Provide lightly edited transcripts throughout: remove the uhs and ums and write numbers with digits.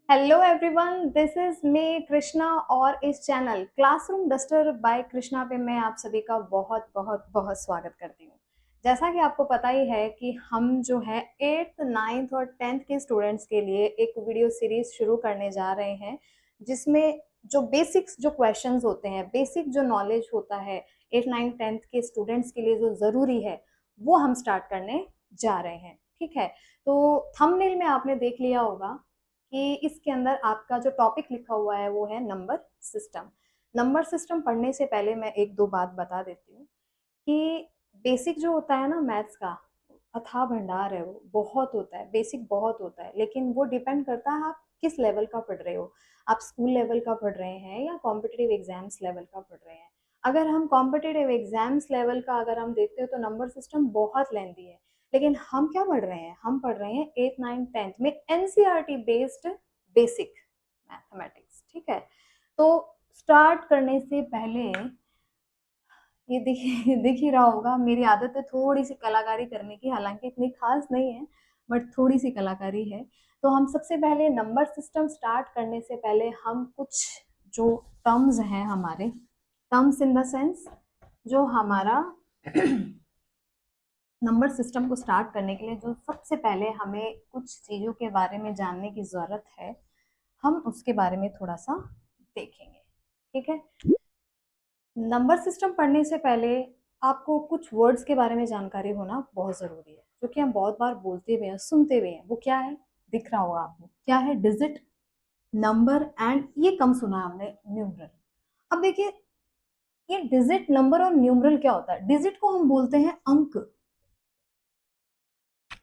Hello everyone, this is me Krishna और इस channel classroom duster by Krishna पे मैं आप सभी का बहुत बहुत बहुत स्वागत करती हूँ। जैसा कि आपको पता ही है कि हम जो है 8th, 9th और 10th के स्टूडेंट्स के लिए एक वीडियो सीरीज शुरू करने जा रहे हैं, जिसमें जो बेसिक्स जो क्वेश्चंस होते हैं, बेसिक जो नॉलेज होता है 8th, 9th, 10th के स्टूडेंट्स के लिए जो ज़रूरी है वो हम स्टार्ट करने जा रहे हैं। ठीक है, तो थंबनेल में आपने देख लिया होगा कि इसके अंदर आपका जो टॉपिक लिखा हुआ है वो है नंबर सिस्टम। नंबर सिस्टम पढ़ने से पहले मैं एक दो बात बता देती हूँ कि बेसिक जो होता है ना मैथ्स का, अथाह भंडार है, वो बहुत होता है, बेसिक बहुत होता है, लेकिन वो डिपेंड करता है आप किस लेवल का पढ़ रहे हो। आप स्कूल लेवल का पढ़ रहे हैं या कॉम्पिटिटिव एग्जाम्स लेवल का पढ़ रहे हैं। अगर हम कॉम्पिटिटिव एग्जाम्स लेवल का अगर हम देखते हो तो नंबर सिस्टम बहुत लेंदी है, लेकिन हम क्या पढ़ रहे हैं, हम पढ़ रहे हैं 8th, 9th, 10th में एनसीईआरटी बेस्ड बेसिक मैथमेटिक्स। ठीक है, तो स्टार्ट करने से पहले ये देखिए दिख ही रहा होगा, मेरी आदत है थोड़ी सी कलाकारी करने की, हालांकि इतनी खास नहीं है, बट थोड़ी सी कलाकारी है। तो हम सबसे पहले नंबर सिस्टम स्टार्ट करने से पहले हम कुछ जो टर्म्स हैं हमारे, टर्म्स इन द सेंस जो हमारा नंबर सिस्टम को स्टार्ट करने के लिए जो सबसे पहले हमें कुछ चीज़ों के बारे में जानने की ज़रूरत है, हम उसके बारे में थोड़ा सा देखेंगे। ठीक है, नंबर सिस्टम पढ़ने से पहले आपको कुछ वर्ड्स के बारे में जानकारी होना बहुत ज़रूरी है, जो कि हम बहुत बार बोलते हुए हैं, सुनते हुए हैं। वो क्या है, दिख रहा होगा आपको, क्या है, डिजिट, नंबर एंड ये कम सुना है हमने, न्यूमरल। अब देखिए, ये डिजिट, नंबर और न्यूमरल क्या होता है। डिजिट को हम बोलते हैं अंक,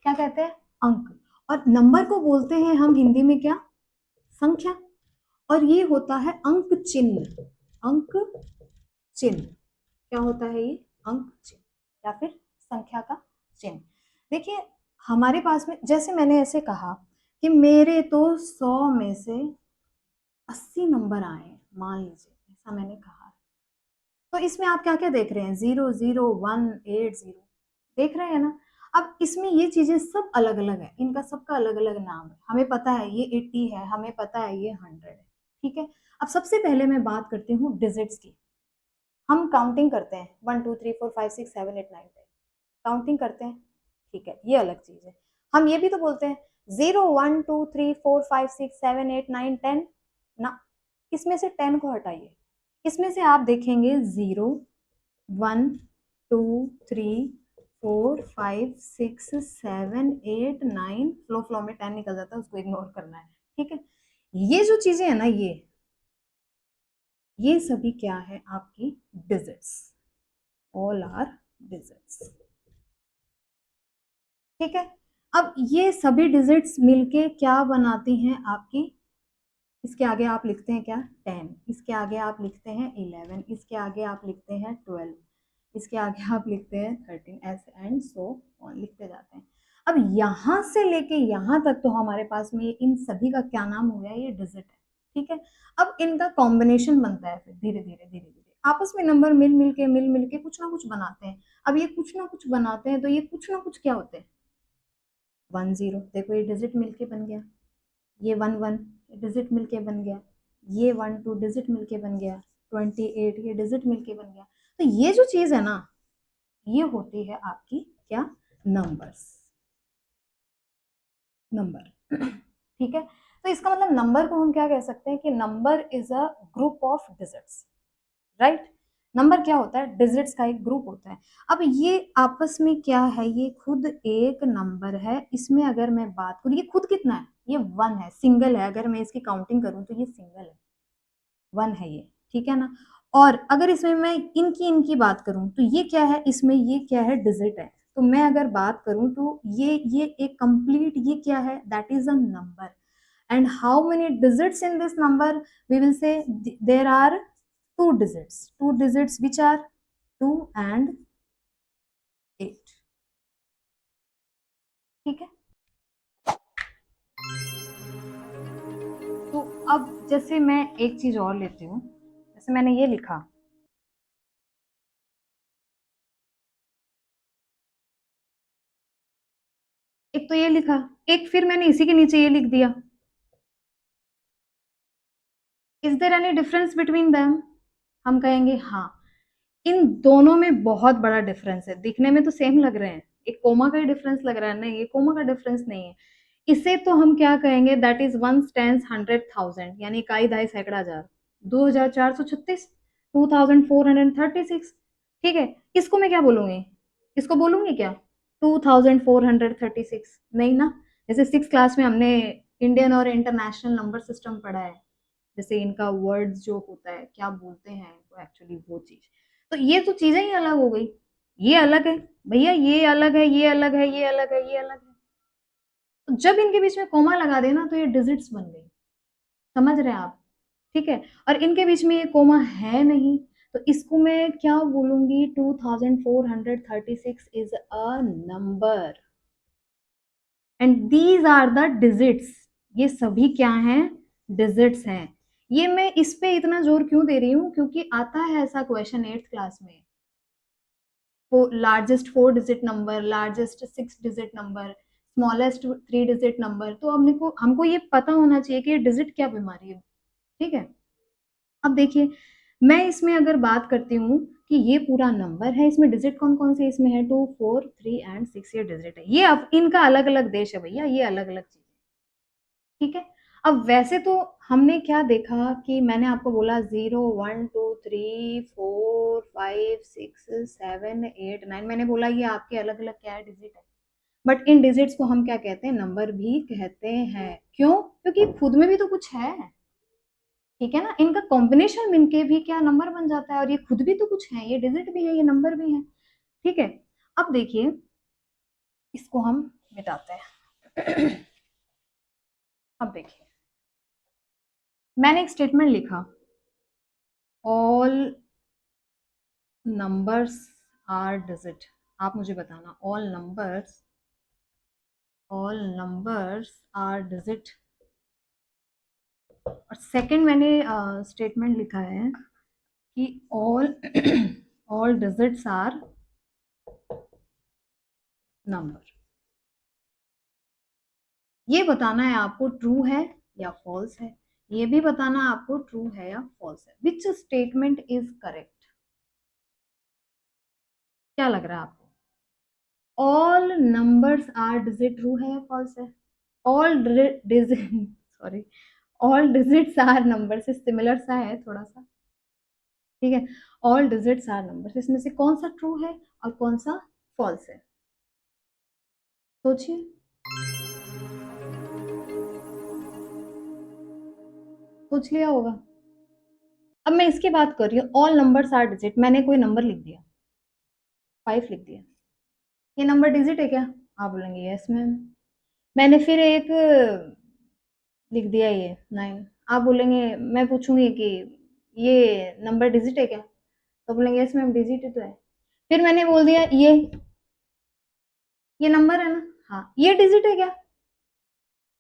क्या कहते हैं, अंक। और नंबर को बोलते हैं हम हिंदी में क्या, संख्या। और ये होता है अंक चिन्ह, अंक चिन्ह। क्या होता है ये, अंक चिन्ह या फिर संख्या का चिन्ह। देखिए, हमारे पास में जैसे मैंने ऐसे कहा कि मेरे तो 100 में से 80 नंबर आए, मान लीजिए ऐसा मैंने कहा, तो इसमें आप क्या क्या देख रहे हैं, 0, 0, 1, 8, 0 देख रहे हैं ना। अब इसमें ये चीजें सब अलग अलग है, इनका सबका अलग अलग नाम है। हमें पता है ये 80 है, हमें पता है ये 100 है। ठीक है, अब सबसे पहले मैं बात करती हूँ डिजिट्स की। हम काउंटिंग करते हैं 1, 2, 3, 4, 5, 6, 7, 8, 9, 10, काउंटिंग करते हैं। ठीक है, ये अलग चीज है। हम ये भी तो बोलते हैं 0, 1, 2, 3, 4, 5, 6, 7, 8, 9, 10 ना। इसमें से 10 को हटाइए, इसमें से आप देखेंगे 0, 1, 2, 3, 4, 5, 6, 7, 8, 9, फ्लो फ्लो में 10 निकल जाता है, उसको इग्नोर करना है। ठीक है, ये जो चीजें है ना, ये सभी क्या है, आपकी डिजिट्स, ऑल आर डिजिट्स। ठीक है, अब ये सभी डिजिट्स मिलके क्या बनाती हैं आपकी, इसके आगे आप लिखते हैं क्या, 10, इसके आगे आप लिखते हैं 11, इसके आगे आप लिखते हैं 12, इसके आगे आप लिखते हैं 13, ऐसे एंड सो ऑन लिखते जाते हैं। अब यहां से लेके यहां तक तो हमारे पास में इन सभी का क्या नाम हो गया, ये डिजिट है। ठीक है, अब इनका कॉम्बिनेशन बनता है, फिर धीरे धीरे धीरे धीरे आपस में नंबर मिल मिल के कुछ ना कुछ बनाते हैं। अब ये कुछ ना कुछ बनाते हैं, तो ये कुछ ना कुछ क्या होते हैं, 1, 0, देखो ये डिजिट मिलके बन गया, ये 1, 1 डिजिट मिलके बन गया, ये 1, 2 डिजिट मिलके बन गया, 28 ये डिजिट मिलके बन गया। तो ये जो चीज है ना, ये होती है आपकी क्या, नंबर्स, नंबर। ठीक है, तो इसका मतलब नंबर को हम क्या कह सकते हैं कि number is a group of digits, right. Number क्या होता है, डिजिट्स का एक ग्रुप होता है। अब ये आपस में क्या है, ये खुद एक नंबर है। इसमें अगर मैं बात करूँ, ये खुद कितना है, ये 1 है, सिंगल है। अगर मैं इसकी काउंटिंग करूँ तो ये सिंगल है, 1 है ये। ठीक है ना, और अगर इसमें मैं इनकी इनकी बात करूं तो ये क्या है, इसमें ये क्या है, डिजिट है। तो मैं अगर बात करूं तो ये एक कंप्लीट, ये क्या है, that is a number. and how many digits in this number, we will say there are two digits which are 2 and 8। ठीक है, तो अब जैसे मैं एक चीज और लेती हूँ, जैसे मैंने ये लिखा, एक तो ये लिखा, एक फिर मैंने इसी के नीचे ये लिख दिया, is there any difference between them? हम कहेंगे हाँ, इन दोनों में बहुत बड़ा डिफरेंस है। दिखने में तो सेम लग रहे हैं, एक कोमा का ही डिफरेंस लग रहा है, नहीं ये कोमा का डिफरेंस नहीं है। इसे तो हम क्या कहेंगे, दैट इज 1/10,100,000 यानी इकाई दहाई सैकड़ा हजार, 2436, 2436। ठीक है, इसको मैं क्या बोलूंगी, इसको बोलूंगी क्या 2436? नहीं ना। जैसे 6 क्लास में हमने इंडियन और इंटरनेशनल नंबर सिस्टम पढ़ा है, जैसे इनका वर्ड्स जो होता है क्या बोलते हैं इनको एक्चुअली, वो चीज। तो ये तो चीजें ही अलग हो गई, ये अलग है भैया, ये अलग है, ये अलग है, ये अलग है, ये अलग है। तो जब इनके बीच में कोमा लगा देना तो ये डिजिट्स बन गई, समझ रहे हैं आप? ठीक है, और इनके बीच में ये कोमा है नहीं, तो इसको मैं क्या बोलूंगी, 2436 is a number and these are the digits. ये सभी क्या हैं, डिजिट्स हैं। ये मैं इस पे इतना जोर क्यों दे रही हूँ, क्योंकि आता है ऐसा क्वेश्चन 8th क्लास में, largest 4 digit number, largest 6 digit number, smallest 3 digit number. तो हमको हमको ये पता होना चाहिए कि ये डिजिट क्या बीमारी है। ठीक है, अब देखिए, मैं इसमें अगर बात करती हूँ कि ये पूरा नंबर है, इसमें डिजिट कौन कौन से इसमें है, 2, 4, 3 एंड 6 ये डिजिट है। ये अब इनका अलग अलग देश है भैया, ये अलग अलग चीज है। ठीक है, अब वैसे तो हमने क्या देखा कि मैंने आपको बोला 0, 1, 2, 3, 4, 5, 6, 7, 8, 9, मैंने बोला ये आपके अलग अलग क्या है, डिजिट है। बट इन डिजिट्स को हम क्या कहते हैं, नंबर भी कहते हैं। क्यों? क्योंकि खुद में भी तो कुछ है। ठीक है ना, इनका कॉम्बिनेशन मिलके भी क्या नंबर बन जाता है, और ये खुद भी तो कुछ है, ये डिजिट भी है, ये नंबर भी है। ठीक है, अब देखिए, इसको हम मिटाते हैं। अब देखिए, मैंने एक स्टेटमेंट लिखा, ऑल नंबर्स आर डिजिट। आप मुझे बताना, ऑल नंबर्स आर डिजिट। और सेकंड मैंने स्टेटमेंट लिखा है कि all all digits are number. ये बताना है आपको ट्रू है या फॉल्स है, ये भी बताना आपको ट्रू है या फॉल्स है। Which statement is correct? क्या लग रहा है आपको? All numbers are digit true है या फॉल्स है? All digit sorry, all digits are number से सिमिलर सा है थोड़ा सा। ठीक है, ऑल डिजिट्स आर नंबर, इसमें से कौन सा ट्रू है और कौन सा फॉल्स है, सोचिए, सोच लिया होगा। अब मैं इसकी बात कर रही हूँ, ऑल नंबर्स आर डिजिट, मैंने कोई नंबर लिख दिया, 5 लिख दिया, ये नंबर डिजिट है क्या? आप बोलेंगे यस मैम। मैंने फिर एक लिख दिया, ये 9, आप बोलेंगे, मैं पूछूंगी कि ये नंबर डिजिट है क्या, तो बोलेंगे यस मैम डिजिट ही तो है। फिर मैंने बोल दिया ये नंबर है ना, हाँ ये डिजिट है क्या?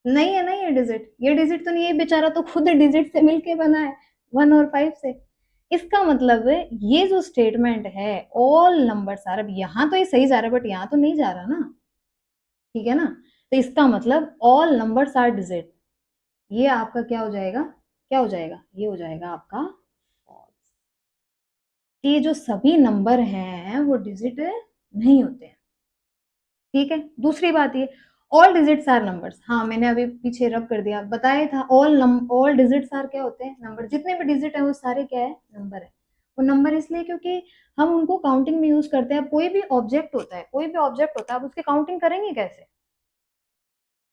नहीं है, नहीं है डिजिट, ये डिजिट तो नहीं है, बेचारा तो खुद डिजिट से मिलके बना है, 1 और 5 से। इसका मतलब है ये जो स्टेटमेंट है, ऑल नंबर सार, अब यहाँ तो ये सही जा रहा है बट यहाँ तो नहीं जा रहा ना। ठीक है ना, तो इसका मतलब ऑल नंबर्स आर डिजिट, ये आपका क्या हो जाएगा, क्या हो जाएगा, ये हो जाएगा आपका false। ये जो सभी नंबर हैं वो डिजिट नहीं होते हैं। ठीक है, दूसरी बात ये, ऑल डिजिट्स आर नंबर्स, हाँ मैंने अभी पीछे रब कर दिया, बताया था, ऑल डिजिट्स आर क्या होते हैं, नंबर। जितने भी डिजिट है वो सारे क्या है, नंबर है। वो नंबर इसलिए क्योंकि हम उनको काउंटिंग में यूज करते हैं। कोई भी ऑब्जेक्ट होता है, कोई भी ऑब्जेक्ट होता है, आप उसकी काउंटिंग करेंगे कैसे?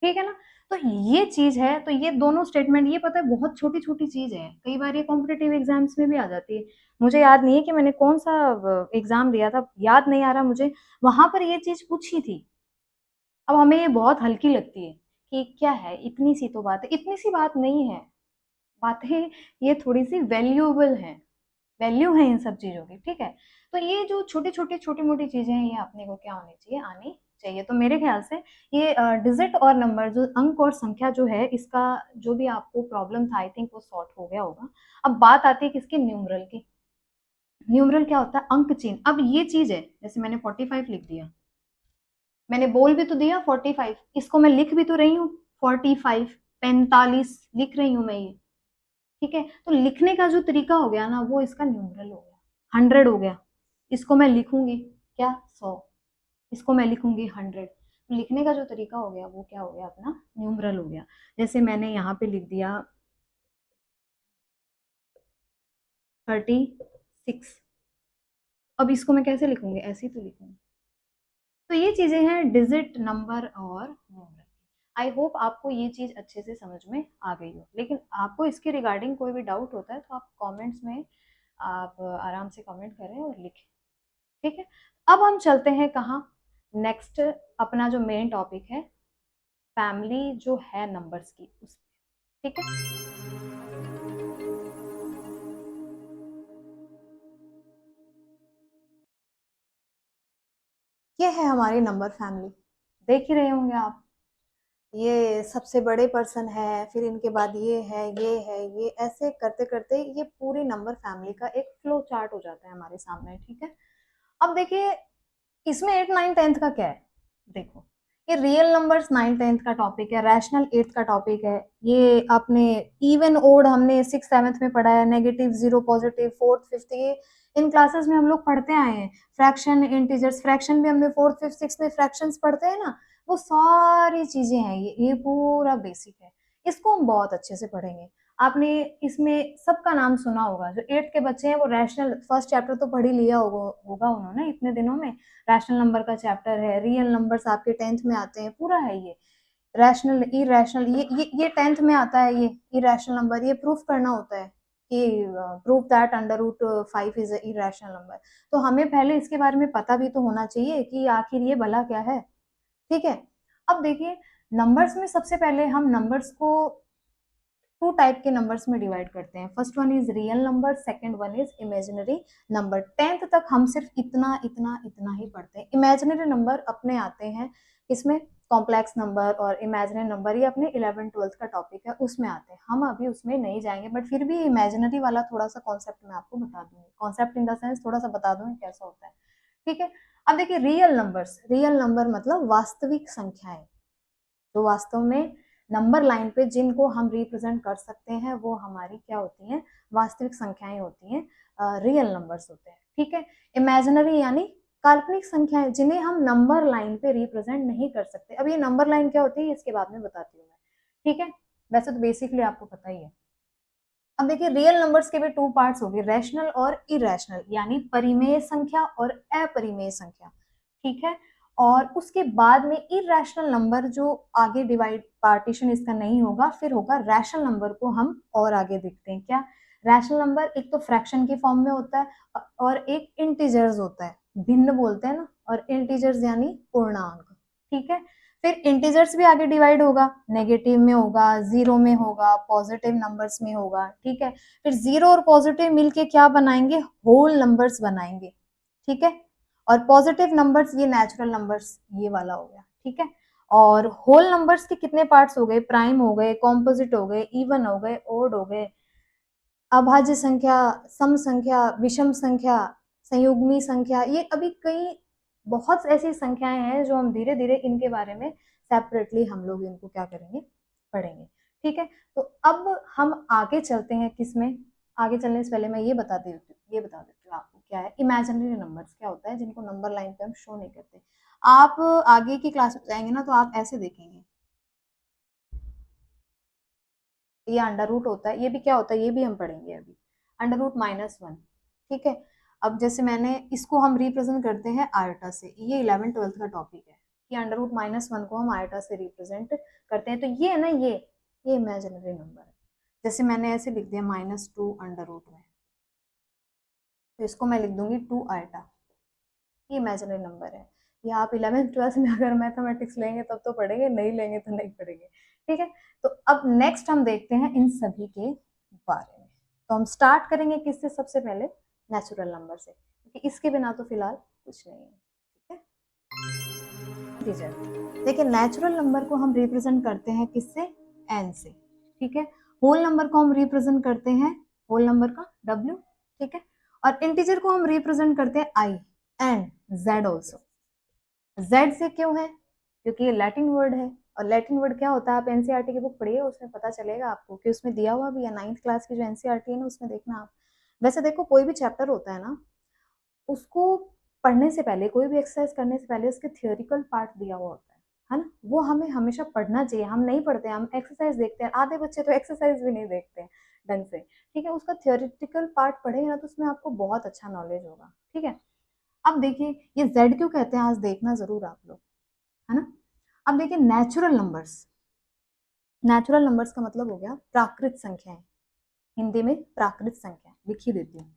ठीक है ना, तो ये चीज है। तो ये दोनों स्टेटमेंट, ये पता है बहुत छोटी छोटी चीज है, कई बार ये कॉम्पिटेटिव एग्जाम्स में भी आ जाती है। मुझे याद नहीं है कि मैंने कौन सा एग्जाम दिया था, याद नहीं आ रहा मुझे, वहां पर ये चीज पूछी थी। अब हमें ये बहुत हल्की लगती है कि क्या है, इतनी सी तो बात है, इतनी सी बात नहीं है, बातें ये थोड़ी सी वैल्यूएबल है, वैल्यू है इन सब चीजों की। ठीक है, तो ये जो छोटी छोटी छोटी मोटी चीजें हैं, ये अपने को क्या होनी चाहिए, आनी चाहिए। तो मेरे ख्याल से ये डिजिट और नंबर, जो अंक और संख्या जो है, इसका जो भी आपको प्रॉब्लम था, आई थिंक वो सॉर्ट हो गया होगा। अब बात आती है किसकी, न्यूमरल की। न्यूमरल क्या होता है, अंक चिन्ह। अब ये चीज है, जैसे मैंने 45 लिख दिया, मैंने बोल भी तो दिया 45, इसको मैं लिख भी तो रही हूँ 45, 45 लिख रही हूँ मैं ये। ठीक है, तो लिखने का जो तरीका हो गया ना वो इसका न्यूमरल हो गया, 100 हो गया, इसको मैं लिखूंगी क्या 100, इसको मैं लिखूंगी 100, तो लिखने का जो तरीका हो गया वो क्या हो गया अपना न्यूमरल हो गया। जैसे मैंने यहाँ पे लिख दिया 36, अब इसको मैं कैसे लिखूंगी, ऐसे ही तो लिखूंगी। तो ये चीजें हैं डिजिट, नंबर और न्यूमरल। आई होप आपको ये चीज अच्छे से समझ में आ गई हो, लेकिन आपको इसके रिगार्डिंग कोई भी डाउट होता है तो आप कमेंट्स में आप आराम से कमेंट करें और लिखें। ठीक है, अब हम चलते हैं कहाँ, नेक्स्ट अपना जो मेन टॉपिक है फैमिली जो है नंबर्स की उस, ठीक है। ये है हमारी नंबर फैमिली, देख ही रहे होंगे आप, ये सबसे बड़े पर्सन है, फिर इनके बाद ये है, ये है, ये ऐसे करते करते ये पूरी नंबर फैमिली का एक फ्लो चार्ट हो जाता है हमारे सामने। ठीक है, अब देखिए इसमें 8 9 10th का क्या है, देखो ये रियल नंबर्स 9 10th का टॉपिक है, रैशनल 8th का टॉपिक है, ये आपने इवन ओड हमने 6 7th में पढ़ा है, negative, zero, positive, fourth fifth, ये इन क्लासेस में हम लोग पढ़ते आए हैं। फ्रैक्शन, इंटीजर्स, फ्रैक्शन भी हमने फोर्थ फिफ्थ सिक्स में फ्रैक्शंस पढ़ते हैं ना, वो सारी चीजें हैं, ये पूरा बेसिक है, इसको हम बहुत अच्छे से पढ़ेंगे। आपने इसमें सबका नाम सुना होगा, जो 8th के बच्चे हैं वो रैशनल फर्स्ट चैप्टर तो पढ़ ही लिया होगा उन्होंने इतने दिनों में, रैशनल नंबर का चैप्टर है, रियल नंबर्स आपके 10th में आते हैं, पूरा है ये। रैशनल, इरेशनल, ये 10th में आता है, ये इरेशनल नंबर, ये प्रूफ करना होता है कि proof that under root 5 is irrational number, तो हमें पहले इसके बारे में पता भी तो होना चाहिए कि आखिर ये भला क्या है। ठीक है, अब देखिए नंबर्स में सबसे पहले हम नंबर्स को टू टाइप के नंबर्स में डिवाइड करते हैं, first one is real number, second one is imaginary number. 10th तक हम सिर्फ इतना इतना इतना ही पढ़ते हैं, इमेजिनरी नंबर अपने आते हैं इसमें, कॉम्प्लेक्स नंबर और इमेजिनरी नंबर ये अपने 11th 12th का टॉपिक है उसमें आते हैं, हम अभी उसमें नहीं जाएंगे, बट फिर भी इमेजिनरी वाला थोड़ा सा कॉन्सेप्ट मैं आपको बता दूंगी, कॉन्सेप्ट इन द सेंस थोड़ा सा बता दूंगी कैसा होता है। ठीक है, अब देखिए रियल नंबर्स, रियल नंबर मतलब वास्तविक संख्याएं, तो वास्तव में नंबर लाइन पे जिनको हम रिप्रेजेंट कर सकते हैं वो हमारी क्या होती हैं, वास्तविक संख्याएं होती हैं, रियल नंबर्स होते हैं। ठीक है, इमेजिनरी यानी काल्पनिक संख्याएं जिन्हें हम नंबर लाइन पे रिप्रेजेंट नहीं कर सकते। अब ये नंबर लाइन क्या होती है इसके बाद में बताती हूँ मैं। ठीक है, वैसे तो बेसिकली आपको पता ही है। अब देखिए रियल नंबर्स के भी टू पार्ट्स हो गए, रैशनल और इरेशनल, यानी परिमेय संख्या और अपरिमेय संख्या। ठीक है, और उसके बाद में इरेशनल नंबर जो आगे डिवाइड पार्टीशन इसका नहीं होगा, फिर होगा रैशनल नंबर, को हम और आगे देखते हैं क्या। रैशनल नंबर एक तो फ्रैक्शन के फॉर्म में होता है और एक इंटीजर्स होता है, भिन्न बोलते हैं ना, और इंटीजर्स यानी पूर्णांक। ठीक है, फिर इंटीजर्स भी आगे डिवाइड होगा, नेगेटिव में होगा, जीरो में होगा, पॉजिटिव नंबर्स में होगा। ठीक है, फिर जीरो और पॉजिटिव मिलके क्या बनाएंगे, होल नंबर्स बनाएंगे। ठीक है, और पॉजिटिव नंबर्स ये नेचुरल नंबर्स ये वाला हो गया। ठीक है, और होल नंबर्स के कितने पार्ट्स हो गए, प्राइम हो गए, कॉम्पोजिट हो गए, इवन हो गए, ओड हो गए, अभाज्य संख्या, सम संख्या, विषम संख्या, संयुग्मी संख्या, ये अभी कई बहुत ऐसी संख्याएं हैं जो हम धीरे धीरे इनके बारे में सेपरेटली हम लोग इनको क्या करेंगे, पढ़ेंगे। ठीक है, तो अब हम आगे चलते हैं किसमें, आगे चलने से पहले मैं ये बता देती हूँ आपको क्या है इमेजिनरी नंबर्स, क्या होता है जिनको नंबर लाइन पे हम शो नहीं करते। आप आगे की क्लास में जाएंगे ना तो आप ऐसे देखेंगे, ये अंडर रूट होता है, ये भी क्या होता है ये भी हम पढ़ेंगे अभी, अंडर रूट -1। ठीक है, अब जैसे मैंने इसको हम रिप्रेजेंट करते हैं आयोटा से, ये 11 12th का टॉपिक है कि अंडर रूट -1 को हम आयोटा से रिप्रेजेंट करते हैं, तो ये है ना, ये इमेजिनरी नंबर है। जैसे मैंने ऐसे लिख दिया -2 अंडर रूट में, तो इसको मैं लिख दूंगी 2 आयोटा, ये इमेजिनरी नंबर है। ये आप 11th 12th में अगर मैथमेटिक्स लेंगे तब तो पढ़ेंगे, नहीं लेंगे तो नहीं पढ़ेंगे। ठीक है, तो अब नेक्स्ट हम देखते हैं इन सभी के बारे में, तो हम स्टार्ट करेंगे किससे, सबसे पहले नेचुरल नंबर से, क्योंकि इसके बिना तो फिलहाल कुछ नहीं है। ठीक है, देखिए नेचुरल नंबर को हम रिप्रेजेंट करते हैं किससे, एन से। ठीक है, होल नंबर को हम रिप्रेजेंट करते हैं, होल नंबर का डब्ल्यू। ठीक है, और इंटीजर को हम रिप्रेजेंट करते हैं आई एंड जेड ऑल्सो। जेड से क्यों है, क्योंकि ये लैटिन वर्ड है, और लैटिन वर्ड क्या होता है, आप एनसीईआरटी की बुक पढ़िए, उसमें पता चलेगा आपको कि उसमें दिया हुआ भी है। 9th क्लास की जो एनसीईआरटी है ना, उसमें देखना आप। वैसे देखो, कोई भी चैप्टर होता है ना, उसको पढ़ने से पहले, कोई भी एक्सरसाइज करने से पहले उसके थियोरिकल पार्ट दिया हुआ होता है ना, वो हमें हमेशा पढ़ना चाहिए। हम नहीं पढ़ते हैं, हम एक्सरसाइज देखते हैं। आधे बच्चे तो एक्सरसाइज भी नहीं देखते हैं ढंग से, ठीक है। उसका थियोरिटिकल पार्ट पढ़ेगा ना, तो उसमें आपको बहुत अच्छा नॉलेज होगा, ठीक है। अब देखिए, ये जेड क्यों कहते हैं, आज देखना जरूर आप लोग, है ना। अब देखिए, नेचुरल नंबर्स। नेचुरल नंबर्स का मतलब हो गया प्राकृत संख्याएं। हिंदी में प्राकृत संख्या लिख ही देती हूँ।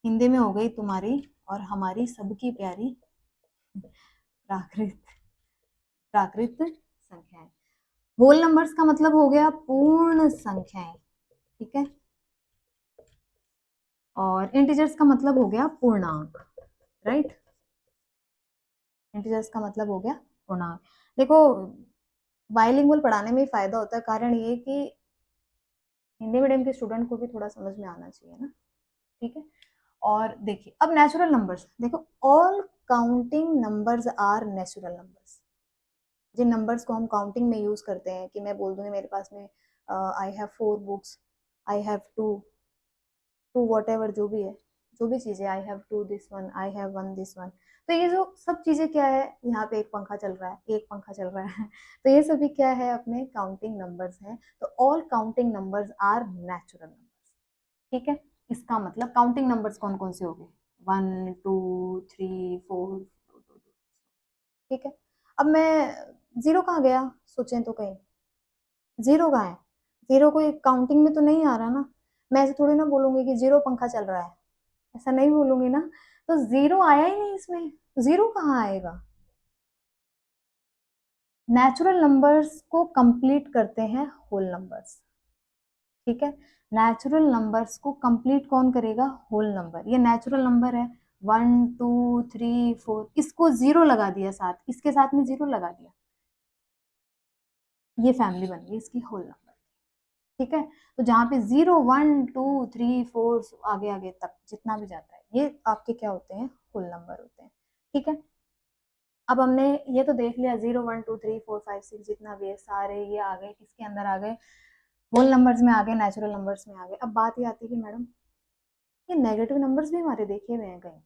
हिंदी में हो गई तुम्हारी और हमारी सबकी प्यारी प्राकृत प्राकृत संख्याएं। होल नंबर्स का मतलब हो गया पूर्ण संख्याएं, ठीक है। और इंटीजर्स का मतलब हो गया पूर्णांक, राइट। इंटीजर्स का मतलब हो गया पूर्णांक। देखो, बाइलिंगुअल पढ़ाने में ही फायदा होता है, कारण ये कि हिंदी मीडियम के स्टूडेंट को भी थोड़ा समझ में आना चाहिए ना, ठीक है। और देखिए, अब नेचुरल नंबर्स देखो, all counting numbers are natural numbers. जिन नंबर्स को हम काउंटिंग में यूज करते हैं, कि मैं बोल दूंगी मेरे पास में I have 4 books, I have two whatever, जो भी है, जो भी चीजें, I have 2 this one, I have 1 this one. तो ये जो सब चीजें क्या है, यहाँ पे एक पंखा चल रहा है, एक पंखा चल रहा है तो ये सभी क्या है, अपने काउंटिंग नंबर्स हैं। तो all counting numbers are natural numbers, ठीक है। इसका मतलब काउंटिंग नंबर्स कौन कौन से हो गए, 1 2 3 4, ठीक है। अब मैं जीरो कहाँ गया, सोचें तो कहीं जीरो कहाँ है। जीरो कोई काउंटिंग में तो नहीं आ रहा ना। मैं ऐसे थोड़ी ना बोलूंगी कि जीरो पंखा चल रहा है, ऐसा नहीं बोलूंगी ना। तो जीरो आया ही नहीं इसमें, जीरो कहाँ आएगा। नेचुरल नंबर्स को कंप्लीट करते हैं होल नंबर्स, ठीक है। नेचुरल नंबर्स को कंप्लीट कौन करेगा, होल नंबर। ये नेचुरल नंबर है, 1 2 3 4, इसको जीरो लगा दिया साथ, इसके साथ में जीरो लगा दिया, ये फैमिली बन गई इसकी होल नंबर, ठीक है। तो जहां पे 0 1 2 3 4 आगे आगे तक जितना भी जाता है, ये आपके क्या होते हैं, होल नंबर होते हैं, ठीक है। अब हमने ये तो देख लिया, 0 1 2 3 4 5 6 जितना भी है, सारे ये आ गए, किसके अंदर आ गए, होल नंबर्स में आ गए, नेचुरल नंबर्स में आ गए। अब बात ये आती है कि मैडम, ये नेगेटिव नंबर्स भी हमारे देखे हुए हैं कहीं,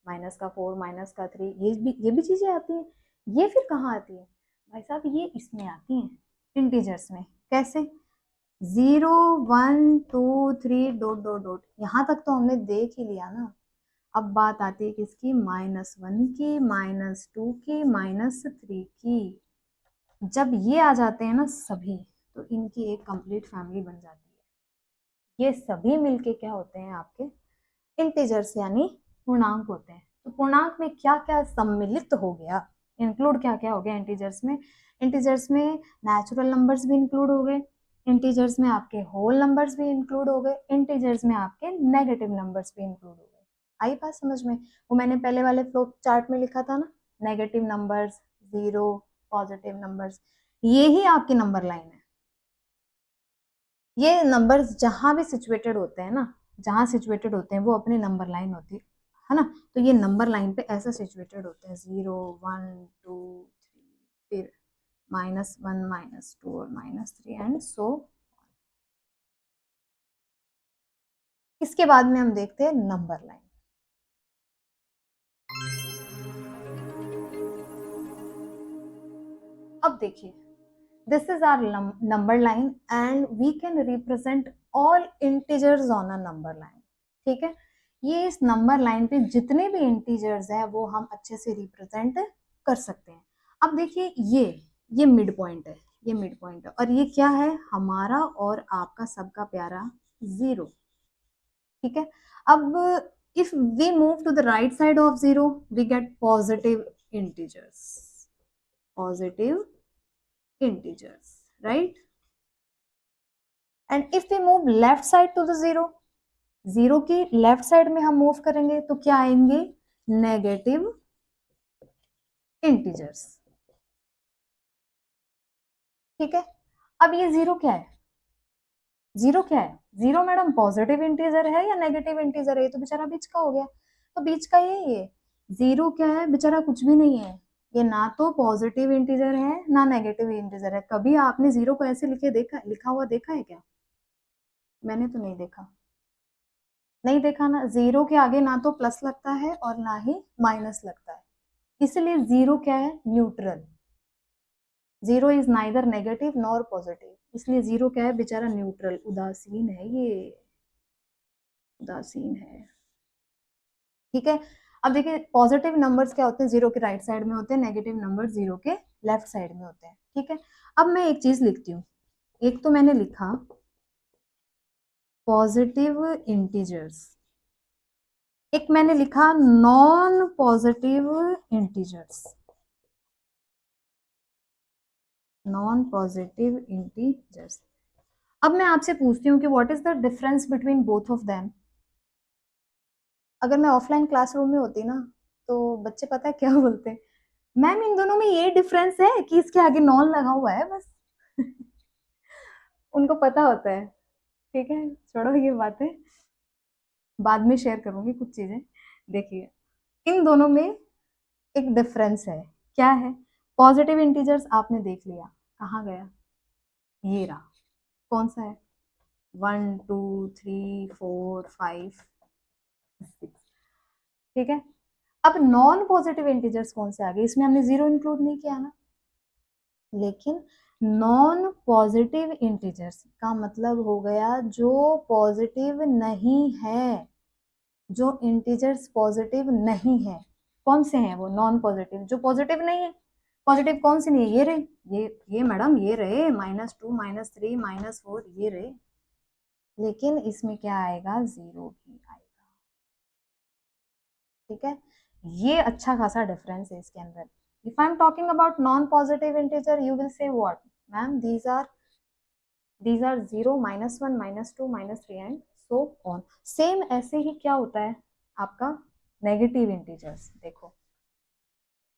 -4 -3, ये भी चीजें आती हैं। ये फिर कहाँ आती है भाई साहब, ये इसमें आती हैं, इंटीजर्स में। कैसे, 0 1 2 3 डॉट डॉट डॉट, यहाँ तक तो हमने देख ही लिया ना। अब बात आती है किसकी, -1 की, -2 की, -3 की। जब ये आ जाते हैं ना सभी, तो इनकी एक कंप्लीट फैमिली बन जाती है। ये सभी मिलके क्या होते हैं, आपके इंटीजर्स यानी पूर्णांक होते हैं। तो पूर्णांक में क्या क्या सम्मिलित हो गया, इंक्लूड क्या क्या हो गया इंटीजर्स में। इंटीजर्स में नेचुरल नंबर्स भी इंक्लूड हो गए, इंटीजर्स में आपके होल नंबर्स भी इंक्लूड हो गए, इंटीजर्स में आपके नेगेटिव नंबर्स भी इंक्लूड हो गए। आई बात समझ में। वो मैंने पहले वाले फ्लो चार्ट में लिखा था ना, negative numbers, zero, positive numbers, ये ही आपकी नंबर लाइन है। ये नंबर्स जहां भी सिचुएटेड होते हैं ना, जहां सिचुएटेड होते हैं वो अपनी नंबर लाइन होती है ना। तो ये नंबर लाइन पे ऐसा सिचुएटेड होते हैं, 0 1 2 3, फिर -1 -2 और -3 एंड सो। इसके बाद में हम देखते हैं नंबर लाइन। अब देखिए, this is our number line and we can represent all integers on a number line, ठीक है। ये इस नंबर लाइन पे जितने भी इंटीजर्स हैं वो हम अच्छे से रिप्रेजेंट कर सकते हैं। अब देखिए, ये मिड पॉइंट है, ये मिड पॉइंट है, और ये क्या है, हमारा और आपका सबका प्यारा जीरो, ठीक है। अब if we move to the right side of zero, we get positive integers, positive integers, right. And if we move left side to the zero, zero की लेफ्ट साइड में हम मूव करेंगे तो क्या आएंगे, नेगेटिव इंटीजर्स, ठीक है। अब ये जीरो क्या है, जीरो क्या है, जीरो मैडम पॉजिटिव इंटीजर है या नेगेटिव इंटीजर है, ये तो बेचारा बीच का हो गया। तो बीच का ये जीरो क्या है, बेचारा कुछ भी नहीं है, ये ना तो पॉजिटिव इंटीजर है ना नेगेटिव इंटीजर है। कभी आपने जीरो को ऐसे लिखा हुआ देखा है क्या? मैंने तो नहीं देखा। नहीं देखा ना। जीरो के आगे ना तो प्लस लगता है और ना ही माइनस लगता है, इसलिए जीरो क्या है? Neutral. Zero is neither negative nor positive, इसलिए जीरो क्या है? बेचारा न्यूट्रल, उदासीन है ये, उदासीन है। ठीक है। अब देखिए पॉजिटिव नंबर्स क्या होते हैं? जीरो के राइट साइड में होते हैं, नेगेटिव नंबर जीरो के लेफ्ट साइड में होते हैं। ठीक है। अब मैं एक चीज लिखती हूँ। एक तो मैंने लिखा पॉजिटिव इंटीजर्स, एक मैंने लिखा non positive integers, non positive integers. अब मैं आपसे पूछती हूँ कि what is the difference between both of them. अगर मैं ऑफलाइन क्लासरूम में होती ना, तो बच्चे पता है क्या बोलते? मैम इन दोनों में ये डिफरेंस है कि इसके आगे नॉन लगा हुआ है बस। उनको पता होता है। ठीक है, छोड़ो ये बातें, बाद में शेयर करूंगी कुछ चीजें। देखिए इन दोनों में एक डिफरेंस है। क्या है? पॉजिटिव इंटीजर्स आपने देख लिया, कहाँ गया? ये रहा। कौन सा है? 1 2 3 4 5 6। ठीक है। अब नॉन पॉजिटिव इंटीजर्स कौन से आ गए? इसमें हमने जीरो इंक्लूड नहीं किया ना। लेकिन नॉन पॉजिटिव इंटीजर्स का मतलब हो गया जो पॉजिटिव नहीं है, जो इंटीजर्स पॉजिटिव नहीं है। कौन से हैं वो नॉन पॉजिटिव? जो पॉजिटिव नहीं है। पॉजिटिव कौन से नहीं है? ये रहे, ये मैडम ये रहे, -2 -3 -4 ये रहे। लेकिन इसमें क्या आएगा? जीरो भी आएगा। ठीक है। ये अच्छा खासा डिफरेंस है इसके अंदर। If I am talking about non positive integer you will say what? Ma'am these are 0 -1 -2 -3 and so on. Same ऐसे ही क्या होता है आपका नेगेटिव इंटीजर्स। देखो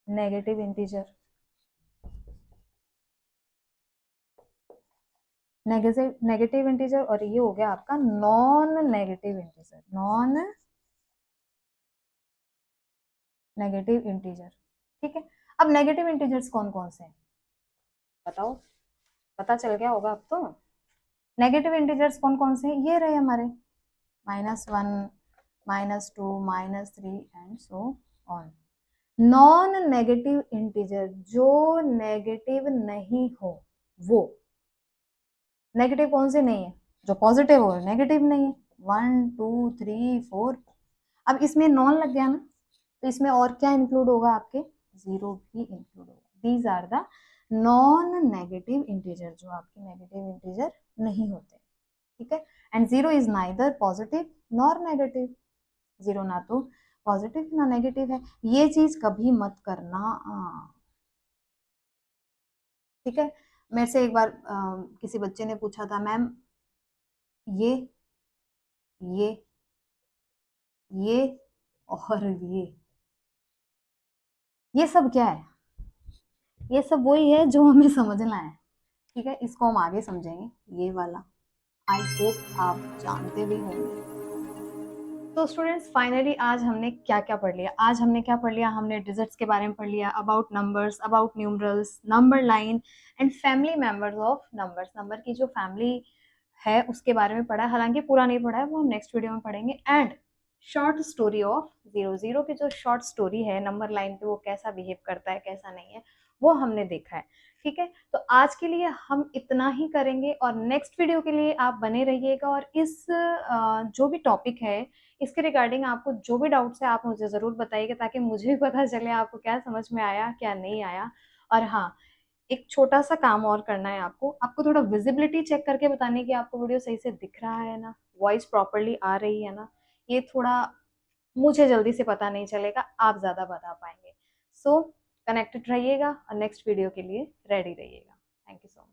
नेगेटिव इंटीजर, नेगेटिव इंटीजर, और ये हो गया आपका non negative integer, non negative integer. ठीक है। अब नेगेटिव इंटीजर्स कौन कौन से हैं बताओ? पता चल गया होगा अब तो। नेगेटिव इंटीजर्स कौन कौन से हैं? ये रहे हमारे -1 -2 -3 and so on. Non negative integer जो नेगेटिव नहीं हो, वो नेगेटिव कौन से नहीं है? जो पॉजिटिव हो नेगेटिव नहीं है। 1 2 3 4। अब इसमें नॉन लग गया ना, तो इसमें और क्या इंक्लूड होगा? आपके जीरो भी इंक्लूड होगा। These are the non negative integer, जो आपके नेगेटिव इंटीजर नहीं होते। ठीक है। And zero is neither positive nor negative. Zero ना तो पॉजिटिव ना नेगेटिव है, ये चीज कभी मत करना। ठीक है। मेरे से एक बार किसी बच्चे ने पूछा था, मैम ये ये ये और ये सब क्या है? ये सब वही है जो हमें समझना है। ठीक है, इसको हम आगे समझेंगे ये वाला। आई होप आप जानते भी होंगे। तो स्टूडेंट्स फाइनली आज हमने क्या क्या पढ़ लिया? आज हमने क्या पढ़ लिया? हमने डिजिट्स के बारे में पढ़ लिया, about numbers, about numerals, number line and family members of numbers. Number की जो फैमिली है उसके बारे में पढ़ा है, हालांकि पूरा नहीं पढ़ा है, वो हम नेक्स्ट वीडियो में पढ़ेंगे। And short story of zero, zero की जो शॉर्ट स्टोरी है नंबर लाइन पे, वो कैसा बिहेव करता है कैसा नहीं है, वो हमने देखा है। ठीक है। तो आज के लिए हम इतना ही करेंगे और नेक्स्ट वीडियो के लिए आप बने रहिएगा। और इस जो भी टॉपिक है इसके रिगार्डिंग आपको जो भी डाउट्स है आप मुझे ज़रूर बताइएगा, ताकि मुझे भी पता चले आपको क्या समझ में आया क्या नहीं आया। और हाँ, एक छोटा सा काम और करना है आपको, आपको थोड़ा विजिबिलिटी चेक करके बताने की आपको वीडियो सही से दिख रहा है ना, वॉइस प्रॉपरली आ रही है ना। ये थोड़ा मुझे जल्दी से पता नहीं चलेगा, आप ज़्यादा बता पाएंगे। सो कनेक्टेड रहिएगा और नेक्स्ट वीडियो के लिए रेडी रहिएगा। Thank you so much.